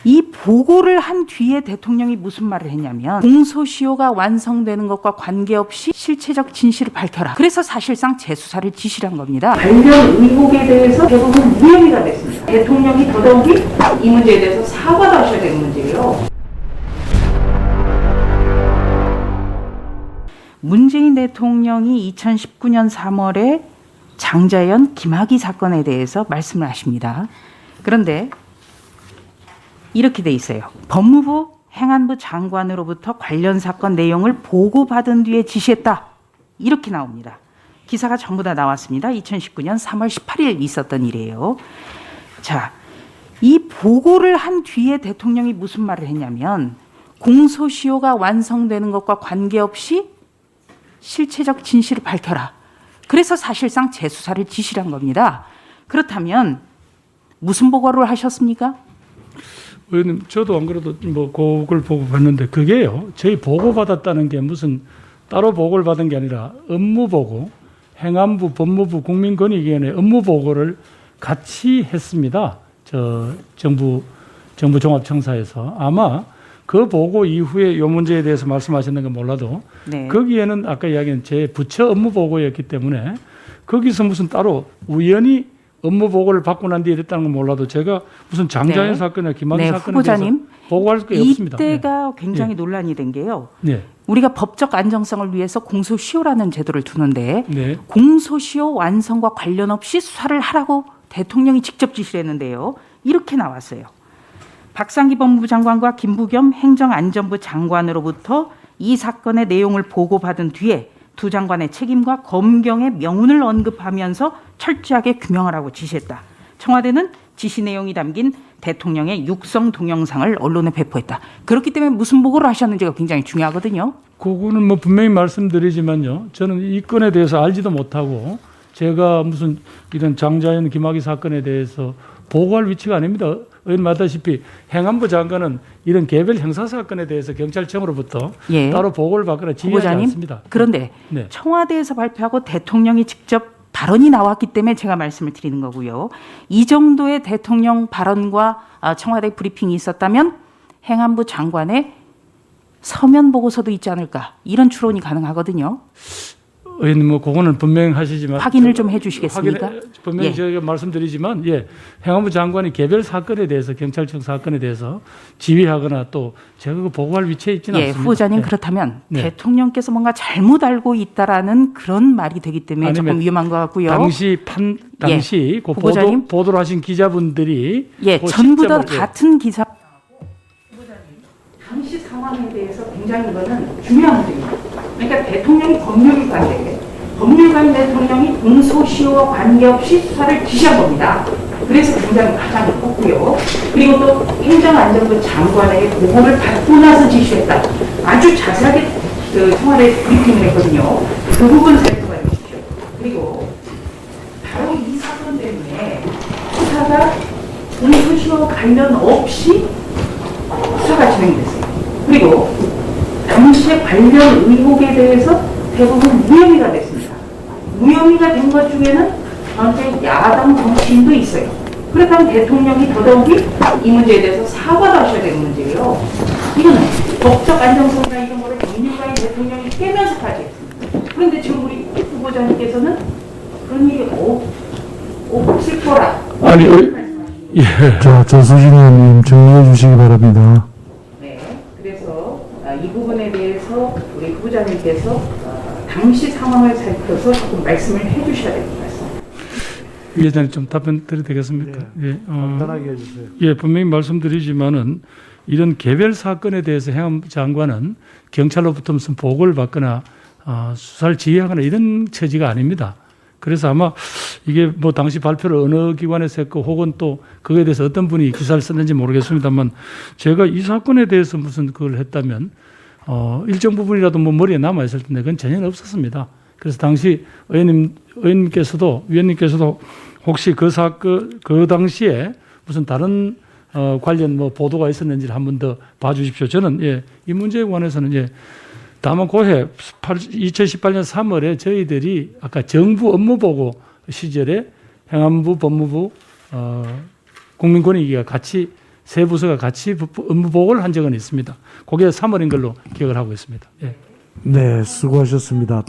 이 보고를 한 뒤에 대통령이 무슨 말을 했냐면 공소시효가 완성되는 것과 관계없이 실체적 진실을 밝혀라. 그래서 사실상 재수사를 지시한 겁니다. 관련 의혹에 대해서 대부분 무혐의가 됐습니다. 대통령이 더더욱이 이 문제에 대해서 사과도 하셔야 되는 문제예요. 문재인 대통령이 2019년 3월에 장자연, 김학의 사건에 대해서 말씀을 하십니다. 그런데 이렇게 돼 있어요. 법무부 행안부 장관으로부터 관련 사건 내용을 보고받은 뒤에 지시했다. 이렇게 나옵니다. 기사가 전부 다 나왔습니다. 2019년 3월 18일 있었던 일이에요. 자, 이 보고를 한 뒤에 대통령이 무슨 말을 했냐면 공소시효가 완성되는 것과 관계없이 실체적 진실을 밝혀라. 그래서 사실상 재수사를 지시한 겁니다. 그렇다면 무슨 보고를 하셨습니까? 의원님, 저도 안 그래도 뭐 그걸 보고 봤는데 그게요. 저희 보고받았다는 게 무슨 따로 보고를 받은 게 아니라 업무보고, 행안부, 법무부, 국민권익위원회 업무보고를 같이 했습니다. 저 정부 종합청사에서. 아마 그 보고 이후에 이 문제에 대해서 말씀하셨는 건 몰라도 네. 거기에는 아까 이야기한 제 부처 업무보고였기 때문에 거기서 무슨 따로 우연히 업무 보고를 받고 난 뒤에 이랬다는 건 몰라도 제가 무슨 장자연 네. 사건이나 김학의 네, 사건에 후보자님, 대해서 보고할 게 없습니다. 이때가 네. 굉장히 네. 논란이 된 게요. 네. 우리가 법적 안정성을 위해서 공소시효라는 제도를 두는데 네. 공소시효 완성과 관련 없이 수사를 하라고 대통령이 직접 지시를 했는데요. 이렇게 나왔어요. 박상기 법무부 장관과 김부겸 행정안전부 장관으로부터 이 사건의 내용을 보고받은 뒤에 두 장관의 책임과 검경의 명운을 언급하면서 철저하게 규명하라고 지시했다. 청와대는 지시 내용이 담긴 대통령의 육성 동영상을 언론에 배포했다. 그렇기 때문에 무슨 보고를 하셨는지가 굉장히 중요하거든요. 그거는 뭐 분명히 말씀드리지만요. 저는 이 건에 대해서 알지도 못하고 제가 무슨 이런 장자연 김학의 사건에 대해서 보고할 위치가 아닙니다. 의원님 아다시피 행안부 장관은 이런 개별 형사 사건에 대해서 경찰청으로부터 예. 따로 보고를 받거나 지휘하지 후보자님, 않습니다. 그런데 네. 청와대에서 발표하고 대통령이 직접 발언이 나왔기 때문에 제가 말씀을 드리는 거고요. 이 정도의 대통령 발언과 청와대 브리핑이 있었다면 행안부 장관의 서면 보고서도 있지 않을까, 이런 추론이 가능하거든요. 의원님 뭐 그거는 분명하시지만 확인을 좀 해주시겠습니까? 분명히 예. 저희가 말씀드리지만 행안부 장관이 개별 사건에 대해서 경찰청 사건에 대해서 지휘하거나 또 제가 그 보고할 위치에 있지는 않습니다. 후보자님, 네. 그렇다면 네. 대통령께서 뭔가 잘못 알고 있다라는 그런 말이 되기 때문에 조금 아니면 위험한 것 같고요. 당시 그 후보자님. 보도를 하신 기자분들이 예, 그 전부 다 시점을, 같은 기사. 후보자님, 당시 상황에 대해서 굉장히 이거는 중요한 문제입니다. 그러니까 대통령이 법률관 대통령이 공소시효와 관계없이 수사를 지시한 겁니다. 그래서 굉장히 가장 컸고요. 그리고 또 행정안전부 장관에게 보고를 받고 나서 지시했다. 아주 자세하게 청와대 브리핑을 했거든요. 그 부분 살펴봐 주십시오. 그리고 바로 이 사건 때문에 수사가 공소시효 관련 없이 수사가 진행됐어요. 그리고 당시의 관련 의혹에 대해서 대부분 무혐의가 됐습니다. 무혐의가 된 것 중에는 현재 야당 정치인도 있어요. 그렇다면 대통령이 더더욱이 이 문제에 대해서 사과도 하셔야 되는 문제예요. 이거는 법적 안정성이나 이런 거를 법률가인 대통령이 깨면서까지 했습니다. 그런데 지금 우리 후보자님께서는 그런 일이 없을 거라. 아니, 예. 조수진 의원님 정리해 주시기 바랍니다. 네, 그래서 이 부분에 대해서 우리 후보자님께서 당시 상황을 살펴서 조금 말씀을 해주셔야 될 것 같습니다. 위원장님 좀 답변 드려도 되겠습니까? 예, 간단하게 해주세요. 예, 분명히 말씀드리지만은 이런 개별 사건에 대해서 행안부 장관은 경찰로부터 무슨 보고를 받거나 수사를 지휘하거나 이런 처지가 아닙니다. 그래서 아마 이게 뭐 당시 발표를 어느 기관에서 했고 혹은 또 그거에 대해서 어떤 분이 기사를 썼는지 모르겠습니다만 제가 이 사건에 대해서 무슨 그걸 했다면 일정 부분이라도 뭐 머리에 남아 있을 텐데 그건 전혀 없었습니다. 그래서 당시 위원님께서도 혹시 그 사건 그 당시에 무슨 다른 관련 뭐 보도가 있었는지를 한 번 더 봐주십시오. 저는 이 문제에 관해서는 다만 고해 2018년 3월에 저희들이 아까 정부 업무보고 시절에 행안부, 법무부, 국민권익위가 같이 세 부서가 같이 업무 보고를 한 적은 있습니다. 그게 3월인 걸로 기억을 하고 있습니다. 예. 네, 수고하셨습니다.